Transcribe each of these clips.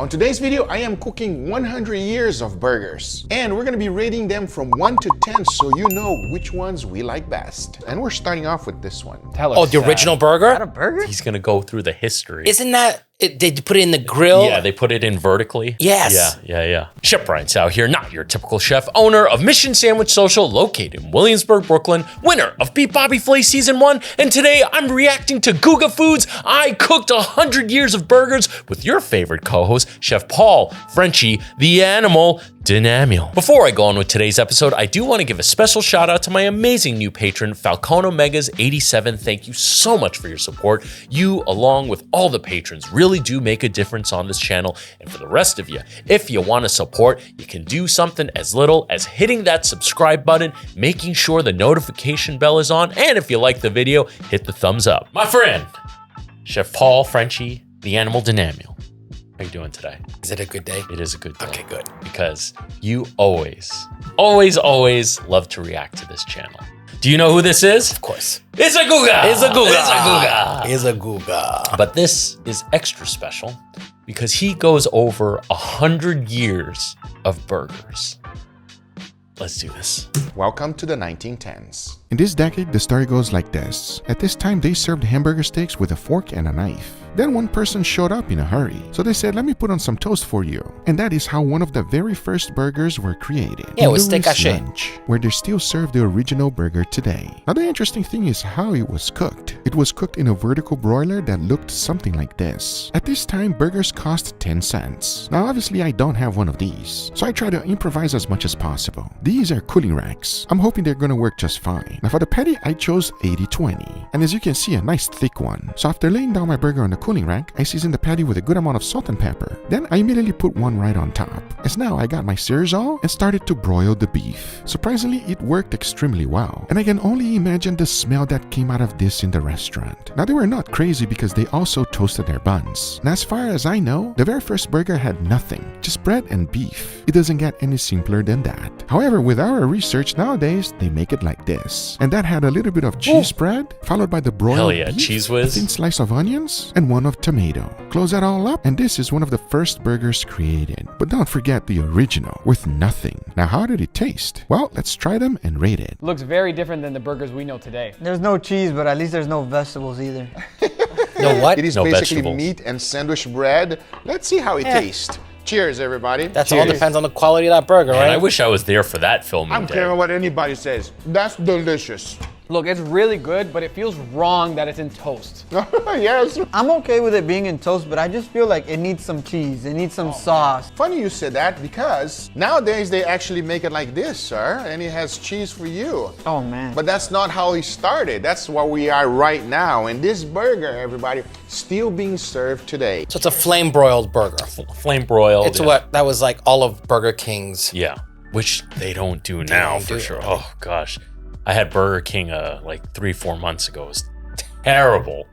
On today's video, I am cooking 100 years of burgers. And we're gonna be rating them from 1 to 10 so you know which ones we like best. And we're starting off with this one. Oh, the original burger? Is that a burger? He's gonna go through the history. Isn't that, they put it in the grill? Yeah, they put it in vertically. Yes. Yeah. Chef Brian Tsao here, not your typical chef, owner of Mission Sandwich Social, located in Williamsburg, Brooklyn, winner of Beef Bobby Flay Season 1, and today I'm reacting to Guga Foods. I cooked 100 years of burgers with your favorite co-host, Chef Paul, Frenchy, the animal, Dynamiel. Before I go on with today's episode, I do want to give a special shout out to my amazing new patron, Falcon Omegas 87. Thank you so much for your support. You, along with all the patrons, really do make a difference on this channel. And for the rest of you, if you want to support, you can do something as little as hitting that subscribe button, making sure the notification bell is on, and if you like the video, hit the thumbs up. My friend, Chef Paul, Frenchy, the animal, Dynamiel. How you doing today? Is it a good day? It is a good day. Okay, good. Because you always love to react to this channel. Do you know who this is? Of course. It's a Guga! It's a Guga! It's a Guga! It's a Guga. But this is extra special because he goes over 100 years of burgers. Let's do this. Welcome to the 1910s. In this decade, the story goes like this. At this time, they served hamburger steaks with a fork and a knife. Then one person showed up in a hurry. So they said, let me put on some toast for you. And that is how one of the very first burgers were created. Yeah, it was steak Louis' haché. Lunch, where they still serve the original burger today. Now the interesting thing is how it was cooked. It was cooked in a vertical broiler that looked something like this. At this time, burgers cost 10 cents. Now obviously I don't have one of these, so I try to improvise as much as possible. These are cooling racks. I'm hoping they're gonna work just fine. Now for the patty, I chose 80-20. And as you can see, a nice thick one. So after laying down my burger on the cooling rack, I seasoned the patty with a good amount of salt and pepper. Then I immediately put one right on top. As now I got my Sirzo and started to broil the beef. Surprisingly, it worked extremely well. And I can only imagine the smell that came out of this in the restaurant. Now they were not crazy because they also toasted their buns. And as far as I know, the very first burger had nothing, just bread and beef. It doesn't get any simpler than that. However, with our research nowadays, they make it like this. And that had a little bit of cheese spread, followed by the broiled Hell yeah, beef, cheese a whiz. thin slice of onions, and one of tomato. Close that all up, and this is one of the first burgers created. But don't forget the original, with nothing. Now how did it taste? Well, let's try them and rate it. Looks very different than the burgers we know today. There's no cheese, but at least there's no vegetables either. No what? It is No basically vegetables. meat and sandwich bread. Let's see how it tastes. Cheers, everybody. That's all depends on the quality of that burger, And right? I wish I was there for that filming I'm day. caring what anybody says. That's delicious. Look, it's really good, but it feels wrong that it's in toast. Yes. I'm okay with it being in toast, but I just feel like it needs some cheese. It needs some sauce. Funny you said that because nowadays they actually make it like this, sir, and it has cheese for you. Oh man. But that's not how it started. That's where we are right now. And this burger, everybody, still being served today. So it's a flame broiled burger. Flame broiled. It's yeah. what, that was like all of Burger King's. Yeah, which they don't do now don't for do sure. it. Oh gosh, I had Burger King like 3-4 months ago. It was terrible.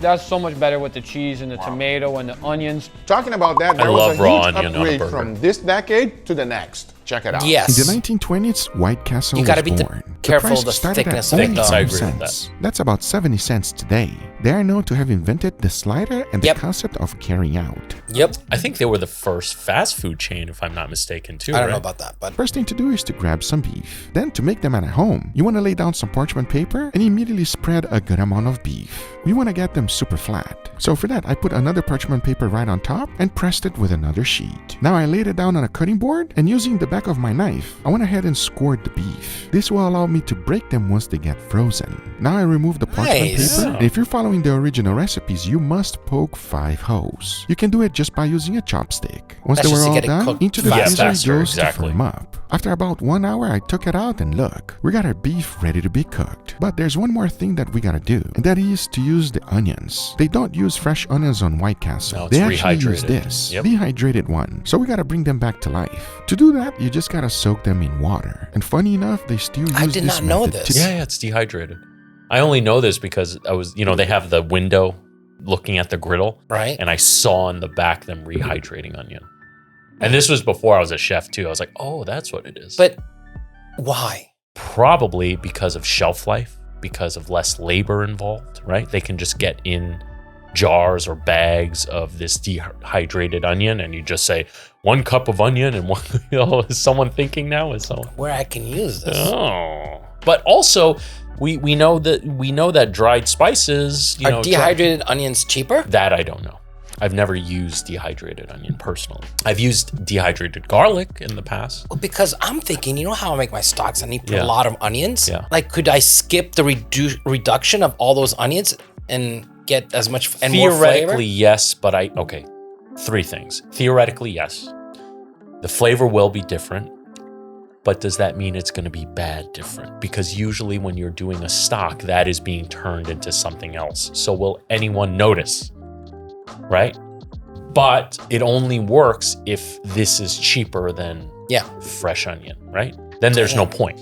That's so much better with the cheese and the tomato and the onions. Talking about that, there love was a raw huge onion on a upgrade burger. from this decade to the next. Check it out. Yes. In the 1920s, White Castle You gotta was be born. careful price of the started thickness at of only it, though. 5 I agree with cents. That's about 70 cents today. They are known to have invented the slider and the Yep. concept of carrying out. Yep. I think they were the first fast food chain, if I'm not mistaken, too. I don't right? know about that, but First thing to do is to grab some beef. Then to make them at home, you want to lay down some parchment paper and immediately spread a good amount of beef. We want to get them super flat. So for that, I put another parchment paper right on top and pressed it with another sheet. Now I laid it down on a cutting board and using the back of my knife, I went ahead and scored the beef. This will allow me to break them once they get frozen. Now I remove the parchment Nice. paper. And if you're following the original recipes, you must poke 5 holes. You can do it just by using a chopstick. Once That's they were just to all get it done, cooked into the fast. freezer it Faster, goes exactly. to firm up. After about 1 hour, I took it out and look, we got our beef ready to be cooked. But there's one more thing that we gotta do, and that is to use the onions. They don't use fresh onions on White Castle. No, it's they actually use rehydrated. this, Yep. dehydrated one. So we gotta bring them back to life. To do that, you just gotta soak them in water. And funny enough, they still use I did this not know method this. today. Yeah, it's dehydrated. I only know this because I was, they have the window looking at the griddle, right? and I saw in the back them rehydrating onion. And this was before I was a chef too. I was like, oh, that's what it is. But why? Probably because of shelf life, because of less labor involved, right? They can just get in jars or bags of this dehydrated onion, and you just say 1 cup of onion and one. Is someone thinking now? Is someone Where I can use this? Oh, but also we know that dried spices Are dehydrated onions cheaper? That I don't know. I've never used dehydrated onion personally. I've used dehydrated garlic in the past. Well, because I'm thinking, you know how I make my stocks? I need to put Yeah. a lot of onions. Yeah. Like, could I skip the reduction of all those onions and get as much and more flavor? Theoretically, yes, but okay. 3 things. Theoretically, yes. The flavor will be different, but does that mean it's going to be bad different? Because usually when you're doing a stock, that is being turned into something else. So will anyone notice? Right? But it only works if this is cheaper than fresh onion, right? Then there's no point,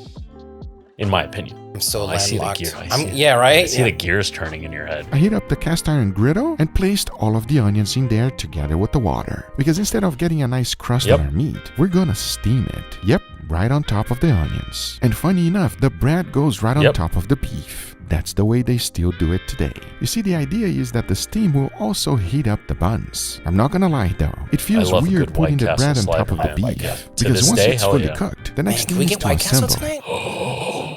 in my opinion. I'm so I see the landlocked. gear. Right? I see the gears turning in your head. I heat up the cast iron griddle and placed all of the onions in there together with the water. Because instead of getting a nice crust on our meat, we're gonna steam it. Yep, right on top of the onions. And funny enough, the bread goes right on top of the beef. That's the way they still do it today. You see, the idea is that the steam will also heat up the buns. I'm not gonna lie though, it feels weird putting the bread on top of the beef. Because once it's fully cooked, the next thing is to assemble.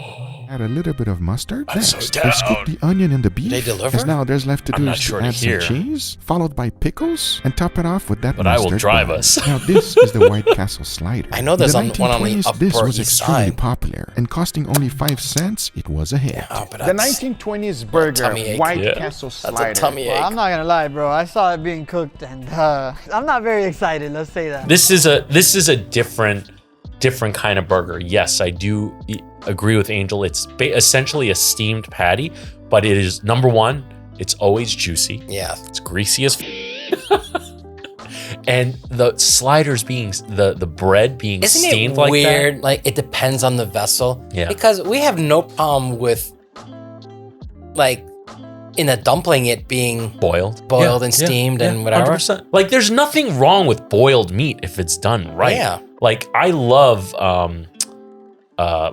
Add a little bit of mustard. Next, we scoop the onion and the beef. They deliver? As now there's left to do not is sure to to add some hear. cheese, followed by pickles, and top it off with that But I will mustard drive bun. us. Now this is the White Castle slider. I know there's In the one on the 1920s, this Upper was East extremely Side. popular, and costing only 5 cents, it was a hit. Oh, but The that's- 1920s burger, tummy ache. White Yeah. Castle That's slider. a tummy ache. Well, I'm not gonna lie, bro. I saw it being cooked, and I'm not very excited. Let's say that. This is a different kind of burger. Yes, I do agree with Angel. It's essentially a steamed patty, but it is, number one, it's always juicy. Yeah. It's greasy as and the sliders being the bread being Isn't steamed it like weird? that. Like, it depends on the vessel. Yeah. Because we have no problem with, like, in a dumpling it being Boiled and steamed and whatever. 100%. Like, there's nothing wrong with boiled meat if it's done right. Yeah. Like, I love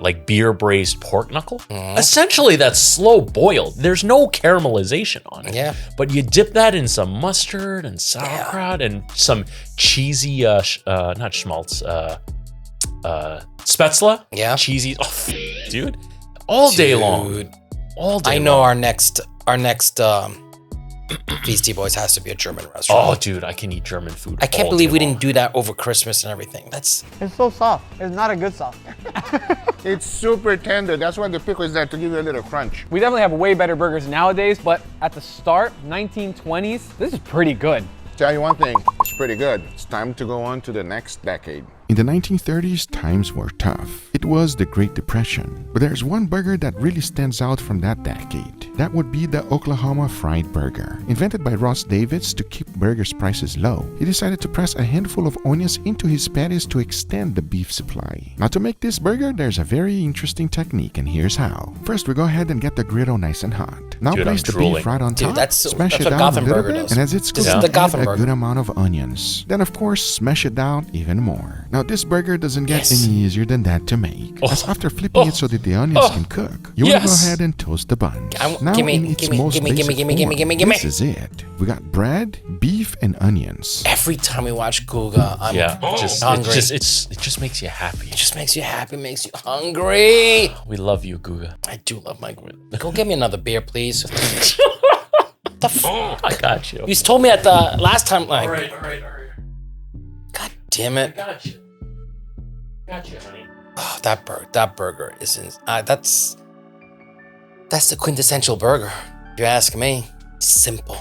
like beer braised pork knuckle. Essentially, that's slow boiled. There's no caramelization on it. Yeah. But you dip that in some mustard and sauerkraut and some cheesy, not schmaltz, spätzle. Yeah. Cheesy. Oh, dude. All day long. Dude. All day I know long. our next Feasty Boys has to be a German Oh, restaurant. dude, I can eat German food. I can't all believe day we long. didn't do that over Christmas and everything. That's It's so soft. It's not a good soft. It's super tender. That's why the pickle is there, to give you a little crunch. We definitely have way better burgers nowadays, but at the start, 1920s, this is pretty good. Tell you one thing, it's pretty good. It's time to go on to the next decade. In the 1930s, times were tough. It was the Great Depression. But there's one burger that really stands out from that decade. That would be the Oklahoma Fried Burger. Invented by Ross Davids to keep burgers' prices low, he decided to press a handful of onions into his patties to extend the beef supply. Now, to make this burger, there's a very interesting technique, and here's how. First, we go ahead and get the griddle nice and hot. Now Dude, place I'm the drooling. beef right on Dude, top, that's smash what it down a Gotham little Burger bit, does. and as it's This cooked, is the add Gotham a Burger. good amount of onions. Then, of course, smash it down even more. Now, this burger doesn't get Yes. any easier than that to make. As after flipping it so that the onions can cook, you want to go ahead and toast the buns. Now, gimme, in its gimme, most gimme, basic gimme, gimme, form, gimme, gimme. this is it. We got bread, beef, and onions. every time we watch Guga, I'm hungry. It just makes you happy. It just makes you happy, makes you hungry. We love you, Guga. I do love my grid. Go get me another beer, please. I got you. You told me at the last time, like, All right. God damn it. Got you, honey. Oh, that burger isn't. That's the quintessential burger. If you ask me, simple.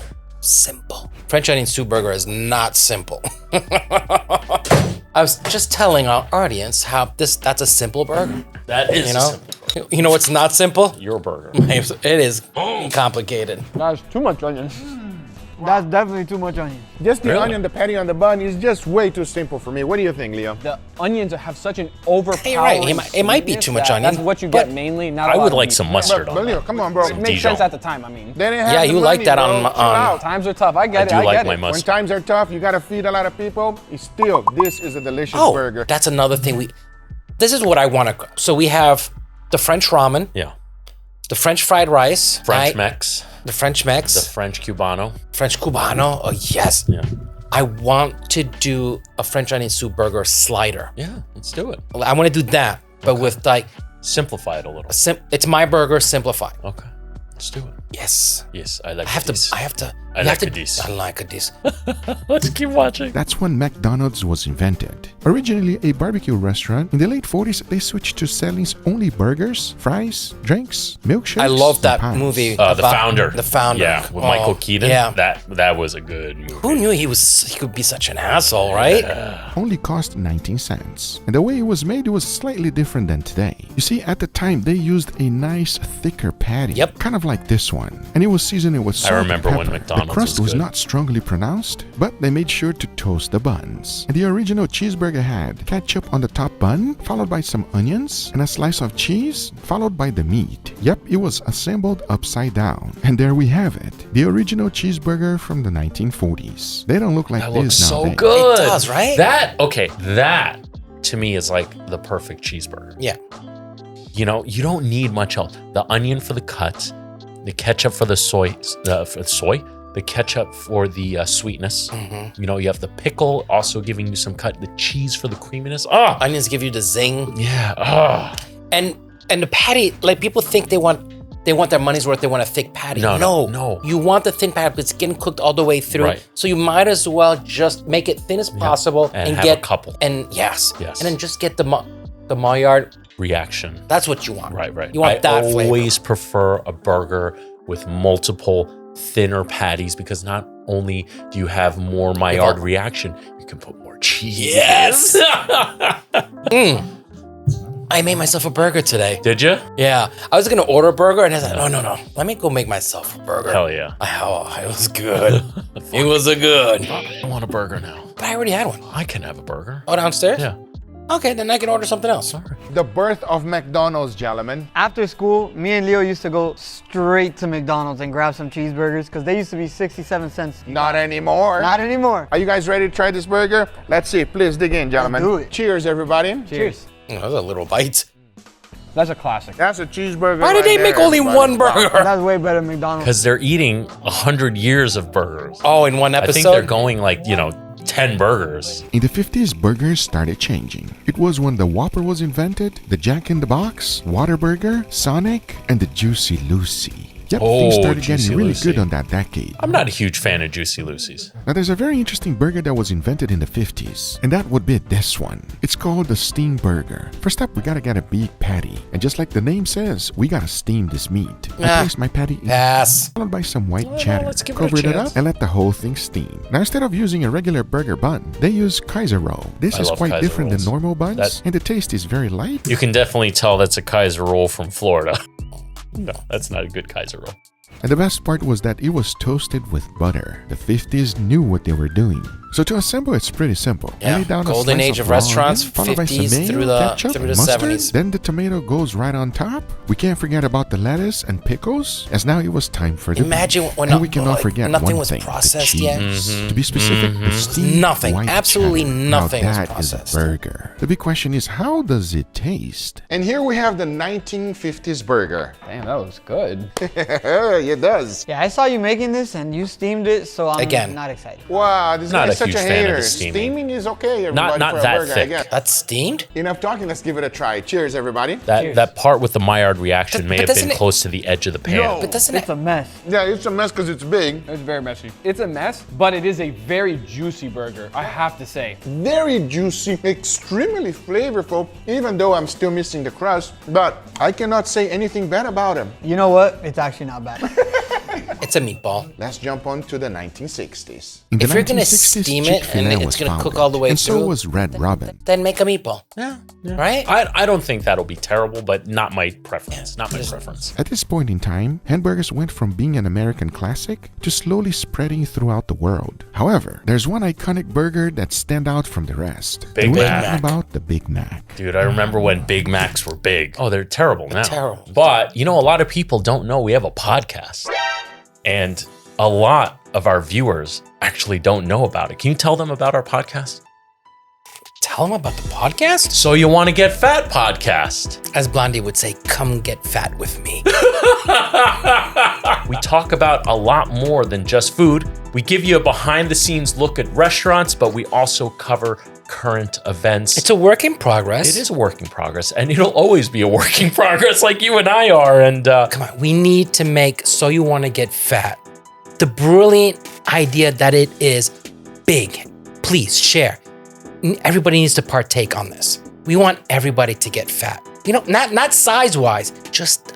French onion soup burger is not simple. I was just telling our audience how that's a simple burger. That is You know, you know what's not simple? your burger. It is complicated. That's too much onion. That's definitely too much onion. Just the Really? onion, the patty on the bun is just way too simple for me. What do you think, Leo? The onions have such an overpowering. You're right. It might be too much that onion, That's what you but get mainly. Not. a I lot would of like beef. some mustard But on Leo, that. come on, bro. It makes Dijon. sense at the time. I mean, They didn't have Yeah, the you like money, that bro. on- Chill on- out. times are tough. I get it. do I like get my it. When mustard. times are tough, you gotta feed a lot of people. This is a delicious Oh, burger. that's another thing. This is what I want to. So we have the French ramen, Yeah. the French fried rice, French right? Mex. The French Mex. The French Cubano. French Cubano. Oh, yes. Yeah. I want to do a French onion soup burger slider. Yeah, let's do it. I want to do that, but with like, Simplify it a little. it's my burger simplified. Okay, let's do it. Yes. Yes, I like I have this. to. I like this. I like this. Let's keep watching. That's when McDonald's was invented. Originally a barbecue restaurant, in the late 40s they switched to selling only burgers, fries, drinks, milkshakes. I love and that pies. movie. The about Founder. The Founder. Yeah, with Michael Keaton. Yeah. That was a good movie. Who knew he could be such an asshole, right? Only cost 19 cents. And the way it was made was slightly different than today. You see, at the time they used a nice thicker patty. Yep. Kind of like this one. And it was seasoned with salt remember and when pepper. McDonald's The crust was was good. not strongly pronounced, but they made sure to toast the buns. And the original cheeseburger had ketchup on the top bun, followed by some onions, and a slice of cheese, followed by the meat. Yep, it was assembled upside down. And there we have it. The original cheeseburger from the 1940s. They don't look like That this looks so nowadays. good. It does, right? That to me is like the perfect cheeseburger. Yeah. You know, you don't need much else. The onion for the cuts, the ketchup for the the ketchup for the sweetness. Mm-hmm. You know, you have the pickle also giving you some cut, the cheese for the creaminess. Oh, Onions give you the zing. yeah. Oh. And the patty, like people think they want their money's worth. They want a thick patty. No. You want the thin patty, but it's getting cooked all the way through. Right. So you might as well just make it thin as possible And have get a couple. And yes. Yes. And then just get the Maillard. Reaction. That's what you want. Right. You want that I flavor. always prefer a burger with multiple thinner patties because not only do you have more Maillard reaction, you can put more cheese. Yes. I made myself a burger today. Did you? Yeah. I was gonna order a burger, and I was like, no. Let me go make myself a burger. Hell yeah. It was good. It was good. I want a burger now. But I already had one. I can have a burger. Oh, downstairs? Yeah. Okay, then I can order something else. The birth of McDonald's, gentlemen. After school, me and Leo used to go straight to McDonald's and grab some cheeseburgers because they used to be 67 cents. Not anymore. Not anymore. Are you guys ready to try this burger? Let's see. Please dig in, gentlemen. do it. Cheers, everybody. Cheers. That was a little bite. That's a classic. That's a cheeseburger. Why did right they there, make only everybody. one burger? That's way better than McDonald's. Because they're eating 100 years of burgers. Oh, in one I episode? think they're going like, 10 burgers. In the 50s, burgers started changing. It was when the Whopper was invented, the Jack in the Box, Whataburger, Sonic, and the Juicy Lucy. Yep, things started Juicy getting really Lucy. good on that decade. I'm not a huge fan of Juicy Lucy's. Now there's a very interesting burger that was invented in the 50s, and that would be this one. It's called the steam burger. First up, we gotta get a big patty. And just like the name says, we gotta steam this meat. I placed my patty in, Pass. followed by some white cheddar. let's give it a Covered it chance. up and let the whole thing steam. Now instead of using a regular burger bun, they use Kaiser roll. This I is love quite Kaiser different rolls. than normal buns, That- and the taste is very light. You can definitely tell that's a Kaiser roll from Florida. No, that's not a good Kaiser roll. And the best part was that it was toasted with butter. The 50s knew what they were doing. So to assemble, it's pretty simple. Yeah, Lay down a golden slice age of raw restaurants, onion, followed by some 50s mayo, through the ketchup, mustard, 70s. Then the tomato goes right on top. We can't forget about the lettuce and pickles, as now it was time for the Imagine beef. when and we cannot like, forget nothing one was thing, processed the yet. cheese. To be specific, the steamed Nothing, white absolutely cheddar. nothing Now was that is a processed. burger. The big question is, how does it taste? And here we have the 1950s burger. Damn, that was good. It does. Yeah, I saw you making this and you steamed it, so I'm Again. not excited. Wow, this Not guy a is such huge a fan of hater. the steaming. Steaming is okay, everybody, Not for a that burger, I thick. guess. That's steamed? Enough talking, let's give it a try. Cheers, everybody. That part with the Maillard reaction But may have doesn't been it- close to the edge of the pan. No. But doesn't It's it? a mess. Yeah, it's a mess because it's big. It's very messy. It's a mess, but it is a very juicy burger, I have to say. Very juicy, extremely flavorful, even though I'm still missing the crust. But I cannot say anything bad about him. You know what? It's actually not bad. It's a meatball. Let's jump on to the 1960s. In If the you're gonna 1960s, steam it Chick-fil-A and it's was gonna cook founded, all the way and so through, was Red Robin. Then make a meatball. Yeah. Right? I don't think that'll be terrible, but not my preference. Not my preference. At this point in time, hamburgers went from being an American classic to slowly spreading throughout the world. However, there's one iconic burger that stands out from the rest. Big And we're Mac. talking about the Big Mac. Dude, I remember when Big Macs were big. Oh, they're terrible now. terrible. But, a lot of people don't know we have a podcast. And a lot of our viewers actually don't know about it. Can you tell them about our podcast? Tell tell them about the podcast? So you want to get fat podcast. As Blondie would say, come get fat with me. We talk about a lot more than just food. We give you a behind the scenes look at restaurants, but we also cover current events. It's a work in progress. It is a work in progress, and it'll always be a work in progress like you and I are. And Come on, we need to make So You Want to Get Fat the brilliant idea that it is big. Please share. Everybody needs to partake on this. We want everybody to get fat. You know, not size-wise, just...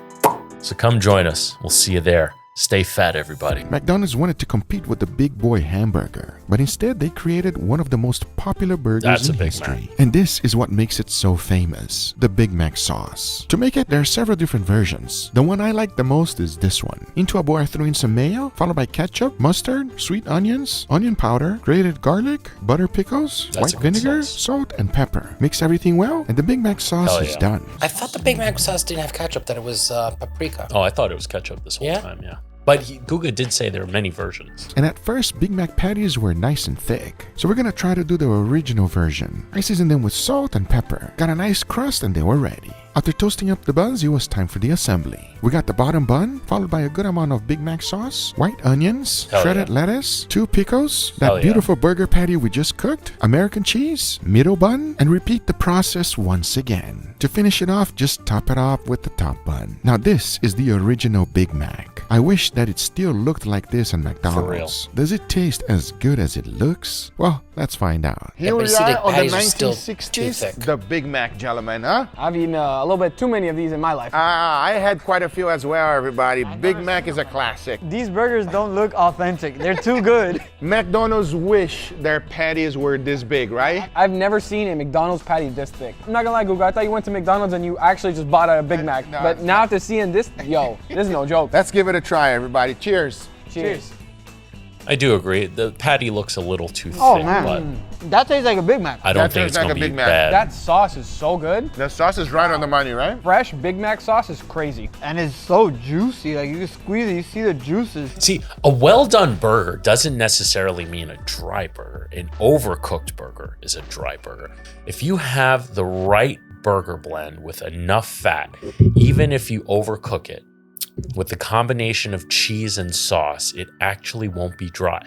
so come join us. We'll see you there. Stay fat, everybody. McDonald's wanted to compete with the Big Boy hamburger, but instead they created one of the most popular burgers That's in a Big history. And this is what makes it so famous, the Big Mac sauce. To make it, there are several different versions. The one I like the most is this one. Into a bowl I threw in some mayo, followed by ketchup, mustard, sweet onions, onion powder, grated garlic, butter pickles, That's a white good vinegar, sauce. salt, and pepper. Mix everything well, and the Big Mac sauce Hell is yeah. done. I thought the Big Mac sauce didn't have ketchup, that it was paprika. Oh, I thought it was ketchup this whole Yeah? time, yeah. But Guga did say there are many versions. And at first, Big Mac patties were nice and thick. So we're gonna try to do the original version. I seasoned them with salt and pepper. Got a nice crust and they were ready. After toasting up the buns, it was time for the assembly. We got the bottom bun, followed by a good amount of Big Mac sauce, white onions, Hell shredded yeah. lettuce, 2 pickles, that Hell yeah. beautiful burger patty we just cooked, American cheese, middle bun, and repeat the process once again. To finish it off, just top it off with the top bun. Now this is the original Big Mac. I wish that it still looked like this in McDonald's. Does it taste as good as it looks? Well, let's find out. Here but we you see are the on the patties are still too 1960s, thick. the Big Mac, gentlemen, huh? I've eaten a little bit too many of these in my life. I had quite a few as well, everybody. Big Mac is a classic. These burgers don't look authentic. They're too good. McDonald's wish their patties were this big, right? I've never seen a McDonald's patty this thick. I'm not gonna lie, Google, I thought you went to McDonald's and you actually just bought a Big Mac. No. But now after seeing this, yo, this is no joke. Let's give it a try, everybody. Cheers. Cheers. I do agree. The patty looks a little too thick, Oh, man. That tastes like a Big Mac. but I don't That think tastes it's like going a to be Big Mac. bad. That sauce is so good. The sauce is right on the money, right? Fresh Big Mac sauce is crazy. And it's so juicy. Like, you can squeeze it, you see the juices. See, a well-done burger doesn't necessarily mean a dry burger. An overcooked burger is a dry burger. If you have the right burger blend with enough fat, even if you overcook it, with the combination of cheese and sauce, it actually won't be dry.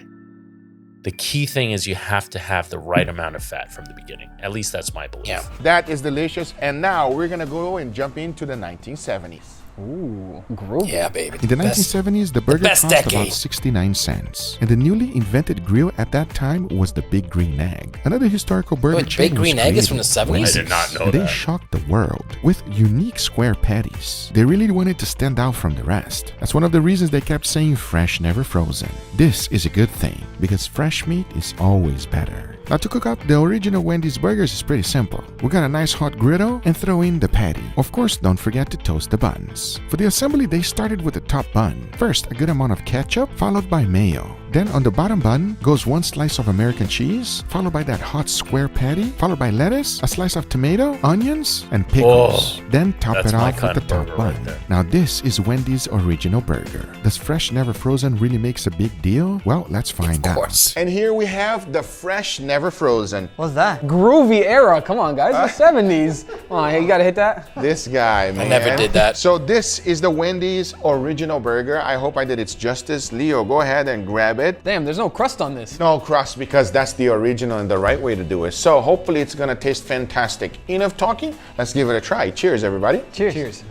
The key thing is you have to have the right amount of fat from the beginning. At least that's my belief. Yeah. That is delicious. And now we're gonna go and jump into the 1970s. Ooh, groovy. Yeah, baby. In the Best. 1970s, the burger best cost decade. about 69 cents. And the newly invented grill at that time was the Big Green Egg. Another historical burger Wait, chain Big Green was Egg is from the created. 70s? I did not know And they that. shocked the world with unique square patties. They really wanted to stand out from the rest. That's one of the reasons they kept saying fresh, never frozen. This is a good thing because fresh meat is always better. Now to cook up the original Wendy's burgers is pretty simple. We got a nice hot griddle and throw in the patty. Of course, don't forget to toast the buns. For the assembly, they started with the top bun. First, a good amount of ketchup, followed by mayo. Then on the bottom bun goes 1 slice of American cheese, followed by that hot square patty, followed by lettuce, a slice of tomato, onions, and pickles. Then top that's it my off with kind the of top burger bun. right there. Now this is Wendy's original burger. Does fresh, never frozen really makes a big deal? Well, let's find Of out. course. And here we have the fresh, never frozen. What's that? Groovy era. Come on, guys. The 70s. Come on, hey, you gotta hit that. This guy, man. never did that. So this is the Wendy's original burger. I hope I did its justice. Leo, go ahead and grab it. Damn, there's no crust on this. No crust because that's the original and the right way to do it. So hopefully it's gonna taste fantastic. Enough talking, let's give it a try. Cheers, everybody. Cheers.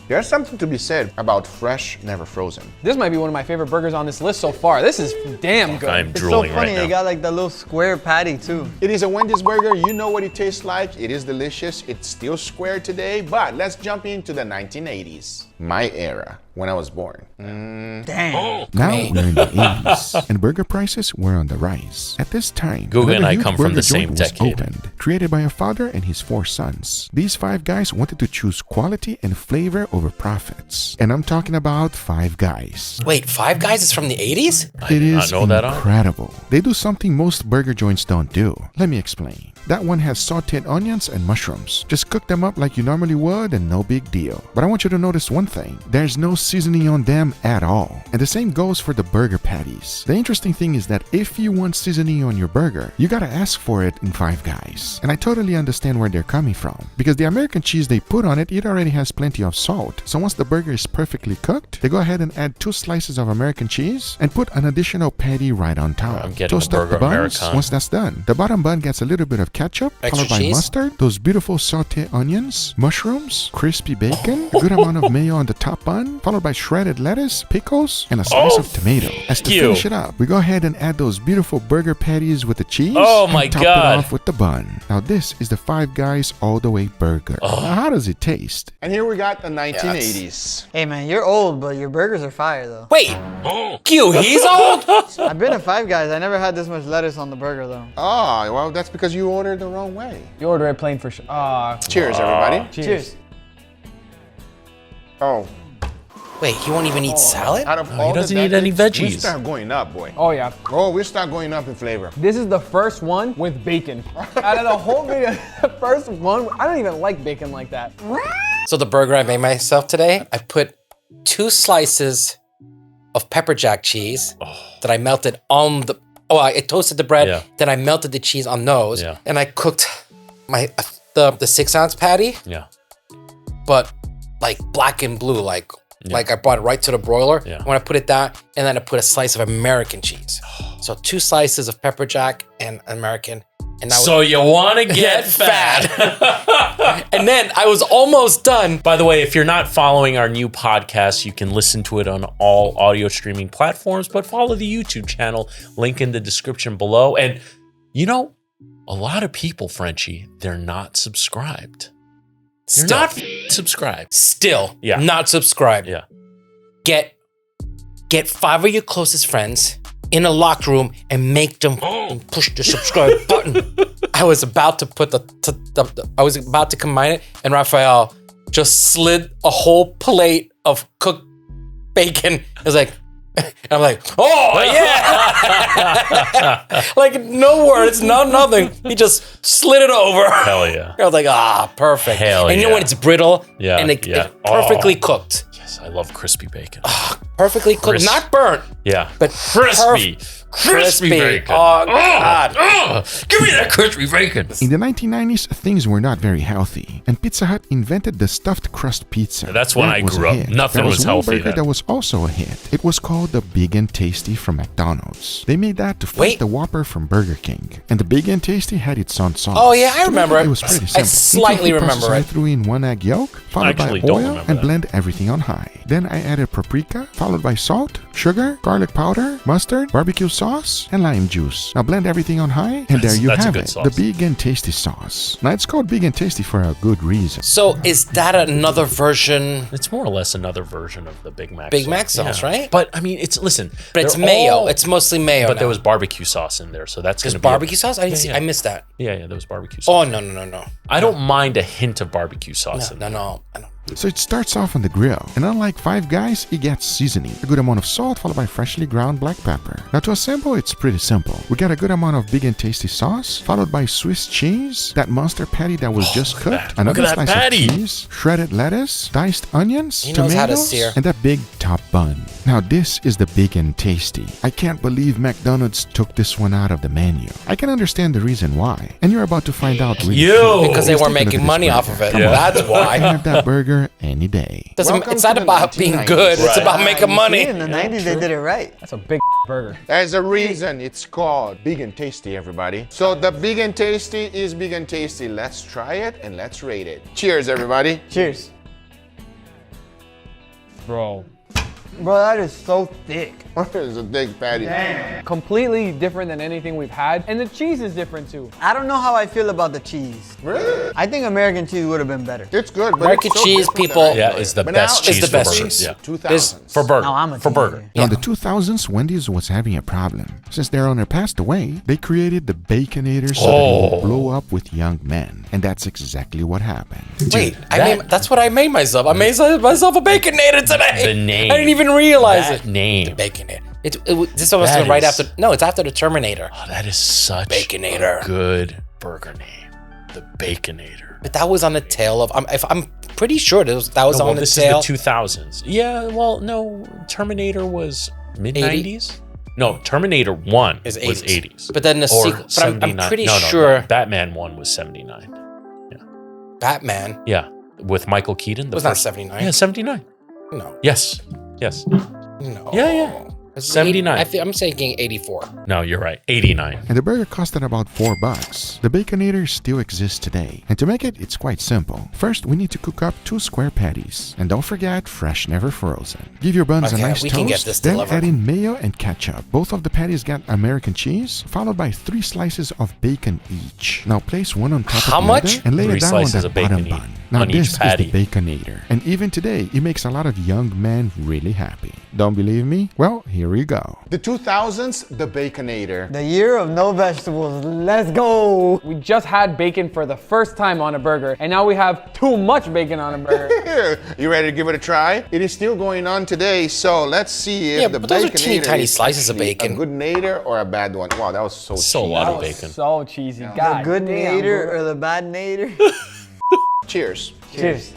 There's something to be said about fresh, never frozen. This might be one of my favorite burgers on this list so far. This is damn good. I'm It's so drooling funny, right they now. got like the little square patty too. It is a Wendy's burger. You know what it tastes like. It is delicious. It's still square today, but let's jump into the 1980s. My era, when I was born. Damn. Now we're in the 80s, and burger prices were on the rise. At this time, Guga and another I huge come from burger the same joint was decade. opened, created by a father and his 4 sons. These 5 guys wanted to choose quality and flavor over profits. And I'm talking about 5 Guys. Wait, Five Guys is from the 80s? I It did not is know that. incredible. They do something most burger joints don't do. Let me explain. that one has sauteed onions and mushrooms. Just cook them up like you normally would and no big deal. But I want you to notice one thing. There's no seasoning on them at all. And the same goes for the burger patties. The interesting thing is that if you want seasoning on your burger, you gotta ask for it in Five Guys. And I totally understand where they're coming from. Because the American cheese they put on it, it already has plenty of salt. So once the burger is perfectly cooked, they go ahead and add 2 slices of American cheese and put an additional patty right on top. I'm getting Toast the up the burger buns. Americano. Once that's done, the bottom bun gets a little bit of ketchup, Extra followed by cheese? mustard, those beautiful sauteed onions, mushrooms, crispy bacon, a good amount of mayo on the top bun, followed by shredded lettuce, pickles, and a slice of tomato. As to you. finish it up, we go ahead and add those beautiful burger patties with the cheese. Oh my and top God. it off with the bun. Now this is the Five Guys all the way burger. Now how does it taste? And here we got the 1980s. Hey man, you're old, but your burgers are fire though. Wait, Q, he's old? I've been to Five Guys. I never had this much lettuce on the burger though. Oh, well, that's because you ordered the wrong way. You order it plain for sure. Cheers, everybody. Cheers. Oh, Wait, he won't even eat salad? out of all doesn't the eat any decades, We veggies. start going up, boy. Oh yeah. Oh, we start going up in flavor. This is the first one with bacon. Out of the whole video, the first one, I don't even like bacon like that. So the burger I made myself today, I put 2 slices of pepper jack cheese that I melted on the, I toasted the bread, Yeah. then I melted the cheese on those, Yeah. and I cooked the 6-ounce patty, Yeah. but like black and blue, like I brought it right to the broiler. Yeah. When I put it that, and then I put a slice of American cheese. So 2 slices of pepper jack and American, and that So you want to get fat. and then I was almost done. By the way, if you're not following our new podcast, you can listen to it on all audio streaming platforms, but follow the YouTube channel, link in the description below. And you know, a lot of people, Frenchie, they're not subscribed. They're Still. not subscribed. Still, Yeah. not subscribed. Yeah. Get 5 of your closest friends in a locked room and make them push the subscribe button. I was about to put I was about to combine it, and Raphael just slid a whole plate of cooked bacon. I was like, and I'm like, oh yeah, like no words, no nothing. He just slid it over. Hell yeah. I was like, perfect. Hell and you know yeah. when it's brittle, Yeah, and it's yeah. perfectly cooked. Yes, I love crispy bacon. Perfectly cooked, Crisp. not burnt, Yeah. but Crispy. Crispy bacon. Oh God! Give me that crispy bacon. In the 1990s, things were not very healthy, and Pizza Hut invented the stuffed crust pizza. That's when That I was a grew up. hit. Nothing There was one healthy burger then. that was also a hit. It was called the Big and Tasty from McDonald's. They made that to fight Wait. the Whopper from Burger King, and the Big and Tasty had its own sauce. Oh, yeah, I To make remember it. It was pretty I simple. slightly Each of the remember process it. I threw in 1 egg yolk, followed by Actually, don't oil, remember and that. blend everything on high. Then I added paprika, followed by salt, sugar, garlic powder, mustard, barbecue sauce, and lime juice. Now blend everything on high, and there you That's a have good it, sauce. the Big and Tasty sauce. Now it's called Big and Tasty for a good reason. So is that another version? It's more or less another version of the Big Mac. Big Mac sauce, right? But I mean, listen. But it's they're mayo. all- It's mostly mayo. But there now. was barbecue sauce in there, so that's There's gonna be barbecue sauce. I didn't see. yeah. I missed that. Yeah, there was barbecue Oh sauce. no. I don't mind a hint of barbecue sauce in there. No. So it starts off on the grill, and unlike Five Guys, it gets seasoning. A good amount of salt followed by freshly ground black pepper. Now to assemble, it's pretty simple. We got a good amount of Big and Tasty sauce, followed by Swiss cheese, that monster patty that was just cooked, that. another Look at that slice patty. of cheese, shredded lettuce, diced onions, He knows how to tomatoes, sear. and that big top bun. Now this is the Big and Tasty. I can't believe McDonald's took this one out of the menu. I can understand the reason why, and you're about to find out really You! soon. Because they Let's weren't take a look making at this money burger. off of it. Come on. That's I why. have that burger any day. Welcome It's not to the about being 1990s. good. It's Right. about making money. In the 90s, they did it right. That's a big burger. There's a reason it's called Big and Tasty, everybody. So the Big and Tasty is Big and Tasty. Let's try it and let's rate it. Cheers, everybody. Cheers. Bro. Bro, that is so thick. It's a big patty. Completely different than anything we've had. And the cheese is different too. I don't know how I feel about the cheese. Really? I think American cheese would have been better. It's good. But American it's so cheese, different people- than I Yeah, thought. it's the But best now cheese the for best burgers. cheese. Yeah. 2000s. For burger. Now I'm a For burger. teenager. Now, in the 2000s, Wendy's was having a problem. Since their owner passed away, they created the Baconator so that it would blow up with young men. And that's exactly what happened. Wait, that- that's what I made myself. I made myself a baconator today. The name. I didn't even realize That it. name. Baconator. This was That right is- after. No, it's after the Terminator. Oh, that is such Baconator. a good burger name. The Baconator. But that was on the tail of. I'm pretty sure that was on the this tail. is the 2000s. Yeah, well, no, Terminator was mid-90s. No, Terminator 1 was 80s. But then the Or sequel. But I'm 79. pretty No, sure. Batman 1 was 79. Batman Yeah, with Michael Keaton. was not 79. Yeah, 79. No. Yes. No. Yeah. It's 79. I'm thinking 84. No, you're right. 89. And the burger costed about $4. The Baconator still exists today. And to make it, it's quite simple. First, we need to cook up 2 square patties. And don't forget, fresh, never frozen. Give your buns a nice we can get toast, this then delivered. add in mayo and ketchup. Both of the patties got American cheese, followed by 3 slices of bacon each. Now place one on top How of the much? other and lay 3 it down on slices that of bacon bottom each bun. Now on this each patty. is the Baconator. And even today, it makes a lot of young men really happy. Don't believe me? Well, here we go. The 2000s, the Baconator. The year of no vegetables. Let's go. We just had bacon for the first time on a burger, and now we have too much bacon on a burger. You ready to give it a try? It is still going on today, so let's see if Yeah, the but those are Baconator teeny tiny is slices of actually bacon. a good nader or a bad one. Wow, that was so So a cheap. lot of That was bacon. so cheesy. The God good damn, nader bro. or the bad nader? Cheers. Cheers.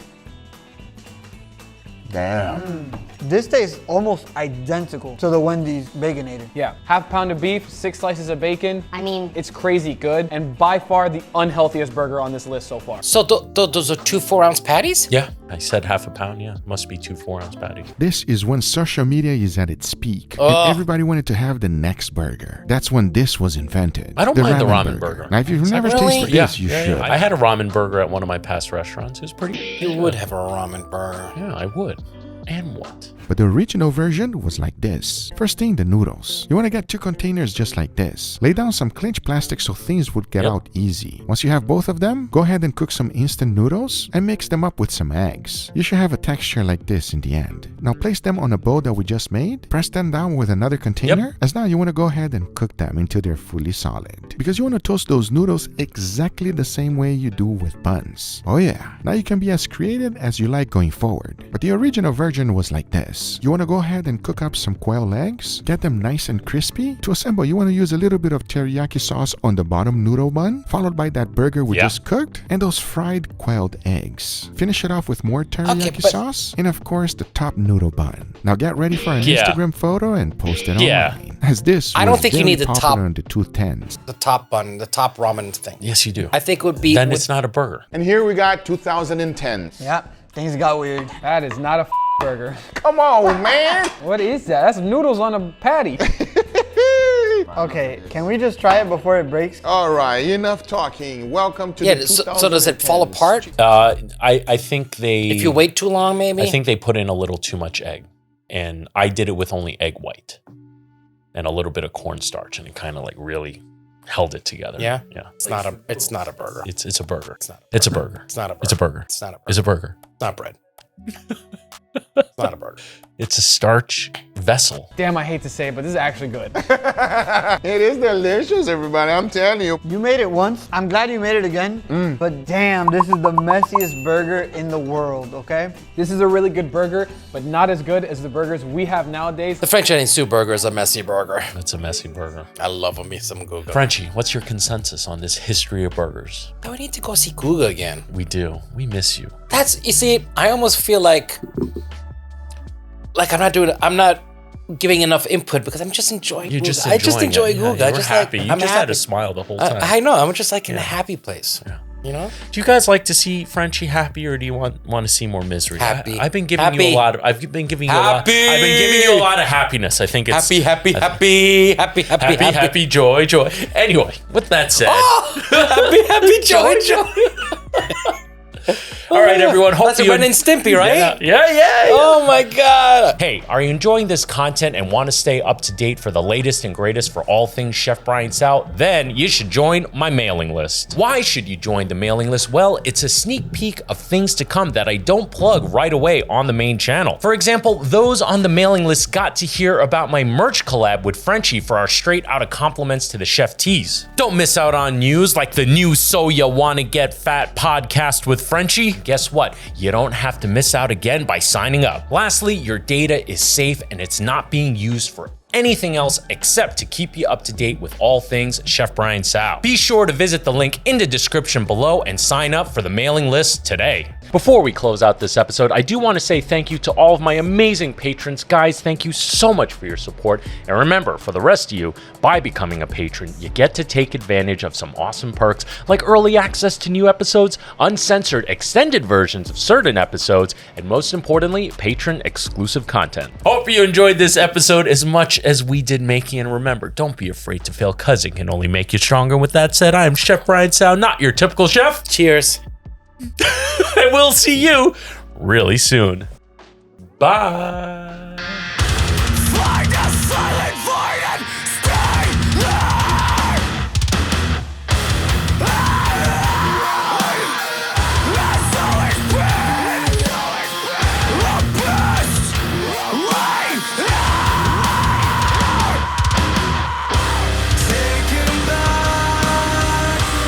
Damn. This tastes almost identical to the Wendy's Baconator. Yeah, half pound of beef, 6 slices of bacon. I mean, It's crazy good, and by far the unhealthiest burger on this list so far. So those are 2 4-ounce patties? Yeah, I said half a pound. Yeah, must be 2 4-ounce patties. This is when social media is at its peak, and everybody wanted to have the next burger. That's when this was invented. I don't mind the ramen burger. Now, if you've never really? tasted this, you should. I had a ramen burger at one of my past restaurants. It was pretty. You would have a ramen burger. Yeah, I would. And what? But the original version was like this. First thing, the noodles. You want to get 2 containers just like this. Lay down some clinch plastic so things would get out easy. Once you have both of them, go ahead and cook some instant noodles and mix them up with some eggs. You should have a texture like this in the end. Now place them on a bowl that we just made. Press them down with another container. As now you want to go ahead and cook them until they're fully solid. Because you want to toast those noodles exactly the same way you do with buns. Oh yeah. Now you can be as creative as you like going forward. But the original version was like this. You want to go ahead and cook up some quail eggs, get them nice and crispy. To assemble, you want to use a little bit of teriyaki sauce on the bottom noodle bun, followed by that burger we just cooked, and those fried quailed eggs. Finish it off with more teriyaki sauce, and of course the top noodle bun. Now get ready for an Instagram photo and post it online. As this I don't was think you very need the popular top- on the 210s. The top bun, the top ramen thing. Yes, you do. I think it would be. Then it's not a burger. And here we got 2010s. Yeah, things got weird. That is not a burger. Come on, man. What is that? That's noodles on a patty. Okay, can we just try it before it breaks? All right, enough talking. Welcome to the 2010s. So does it fall apart I think they. if you wait too long? Maybe. I think they put in a little too much egg, and I did it with only egg white and a little bit of cornstarch, and it kind of like really held it together. Yeah? Yeah. It's not a. It's not a burger. It's a burger. It's not. It's a burger. It's not a burger. It's a burger. It's not a burger. It's a burger. It's not bread. It's not a burger. It's a starch vessel. Damn, I hate to say it, but this is actually good. It is delicious, everybody. I'm telling you. You made it once. I'm glad you made it again. But damn, this is the messiest burger in the world, okay? This is a really good burger, but not as good as the burgers we have nowadays. The French onion soup burger is a messy burger. It's a messy burger. I love me some Google. Frenchie, what's your consensus on this history of burgers? We need to go see Google again. We do. We miss you. That's, you see, I almost feel like I'm not giving enough input because I'm just enjoying You're Google. just I just enjoy it. Yeah, Google. I you were just happy. like, You I'm just happy. had a smile the whole time. I know. I'm just like in a happy place. Yeah. You know? Do you guys like to see Frenchie happy, or do you want to see more misery? Happy. I've been giving Happy. you a lot of. I've been giving you a lot. I've been giving you a lot of happiness. I think it's Happy, joy. Anyway, with that said, happy, joy. all right, everyone. Hope That's you a Ren and Stimpy, right? Yeah. Oh my God. Hey, are you enjoying this content and want to stay up to date for the latest and greatest for all things Chef Brian Tsao? Then you should join my mailing list. Why should you join the mailing list? Well, it's a sneak peek of things to come that I don't plug right away on the main channel. For example, those on the mailing list got to hear about my merch collab with Frenchie for our straight out of compliments to the chef tees. Don't miss out on news like the new So Ya Wanna Get Fat podcast with Frenchie. Guess what? You don't have to miss out again by signing up. Lastly, your data is safe and it's not being used for anything else except to keep you up to date with all things Chef Brian Tsao. Be sure to visit the link in the description below and sign up for the mailing list today. Before we close out this episode, I do want to say thank you to all of my amazing patrons. Guys, thank you so much for your support. And remember, for the rest of you, by becoming a patron, you get to take advantage of some awesome perks like early access to new episodes, uncensored extended versions of certain episodes, and most importantly, patron exclusive content. Hope you enjoyed this episode as much as we did making, and remember, don't be afraid to fail, cause it can only make you stronger. With that said, I am Chef Brian Tsao, not your typical chef. Cheers. I will see you really soon. Bye.